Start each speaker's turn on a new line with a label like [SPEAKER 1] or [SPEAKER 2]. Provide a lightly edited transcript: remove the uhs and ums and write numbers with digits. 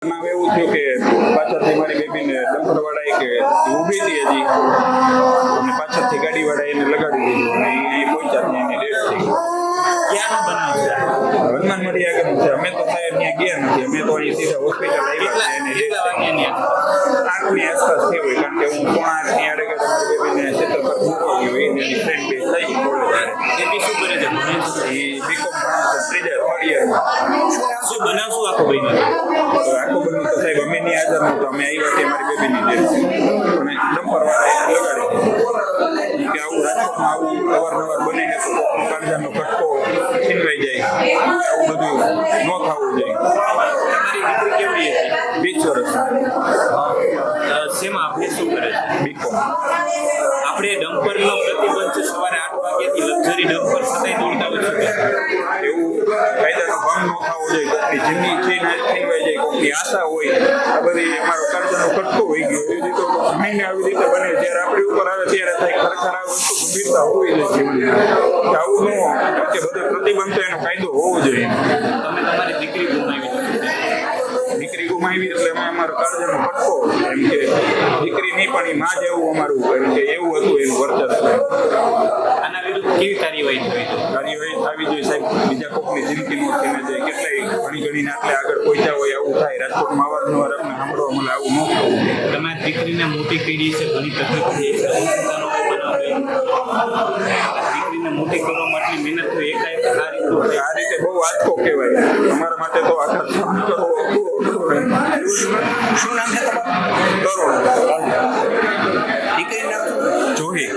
[SPEAKER 1] નામ એવું થયું કે પાછળથી મારી બેબીને ડમ્પરવાળાએ કે ઊભી હતી હજી અને પાછળથી ગાડીવાળાએ એને લગાડી દીધું અને એ પહોંચ્યા ત્યાં એની ડેથ થઈ ગઈ.
[SPEAKER 2] ક્યાંનો બનાવ છે?
[SPEAKER 1] હનુમાન મળી આગળ છે. અમે તો સાહેબ ત્યાં ગયા નથી. અમે તો અહીં સીધા હોસ્પિટલ આવ્યા છે. એની
[SPEAKER 2] કેટલા
[SPEAKER 1] ડેથ થઈ
[SPEAKER 2] વાગ્યાની
[SPEAKER 1] આઠની આસપાસ થઈ હોય કારણ કે હું પોણા આઠની આડે મારી બેબીને સેટલ પર મૂકવા ગયો એની ફ્રેન્ડ બે થઈ કોલેજ
[SPEAKER 2] બેબી શું કરે છે? ભણે છે?
[SPEAKER 1] એ બીકોમ ભણે છે થર્ડ યરમાં.
[SPEAKER 2] શું બનાવ શું આખો બન્યો?
[SPEAKER 1] તો આખું બધું તો સાહેબ અમે ની હાજર નહોતો. અમે આવ્યા કે મારી બેબીની ડેથ અને ડમ્પરવાળાએ લગાડી દીધી કે આવું રાજકોટમાં આવું અવારનવાર બને છે તો કાળજાનો કટકો છીનવાઈ જાય આવું બધું ન થવું જોઈએ.
[SPEAKER 2] તમારી દીકરી કેવડી હતી?
[SPEAKER 1] 20 વર્ષ
[SPEAKER 2] શેમાં આપણે શું કરે છે?
[SPEAKER 1] બીકોમ.
[SPEAKER 2] આપણે ડમ્પરનો પ્રતિબંધ છે સવારે 8 વાગ્યાથી લક્ઝરી ડમ્પર છતાંય દોડતા હોય છે.
[SPEAKER 1] એવું કાયદાનો ભંગ ન થવો જોઈએ. કોઈની જિંદગી છીનવાઈ જાય, કોઈની આશા હોય, આ બધી અમારો કાળજાનો કટકો હોઈ ગયો. એવી રીતે મહિને આવી રીતે બને જ્યારે આપણી ઉપર આવે ત્યારે થાય. ખરેખર આ વસ્તુ ગંભીરતા હોવી જોઈએ જીવનમાં. આવું ન કે બધો પ્રતિબંધ તો એનો કાયદો હોવો જોઈએ.
[SPEAKER 2] તમે તમારી દીકરી ગુમાવી નથી.
[SPEAKER 1] દીકરી ગુમાવી એટલે અમે અમારો કાળજાનો કટકો એમ કે દીકરી નહીં પણ એ માં જેવું અમારું એમ કે એવું હતું એનું વર્ચસ્વ.
[SPEAKER 2] આના વિરુદ્ધ કેવી કાર્યવાહી થવી જોઈએ?
[SPEAKER 1] કાર્યવાહી થવી જોઈએ સાહેબ. બીજા કોકની જિંદગી નો થઈને જાય. કેટલાય ઘણી આટલે આગળ પહોંચ્યા હોય આવું થાય. રાજકોટમાં અવારનવાર આપણે સાંભળવા મળે આવું ન થવું.
[SPEAKER 2] તમારી દીકરીને મોટી કરી છે, ઘણી તકલીફ થઈ છે, હોસ્પિટલનો બનાવ દીકરીને મોટી કરવા માટે મહેનત તો એકાએક આ રીતનું થાય.
[SPEAKER 1] આ રીતે બહુ આંચકો કહેવાય. અમારા માટે તો આખા સહન કરવો
[SPEAKER 3] શું નામ છે તમારું?
[SPEAKER 1] કરોડ
[SPEAKER 3] દીકરીનું નામ શું?
[SPEAKER 1] જોહી.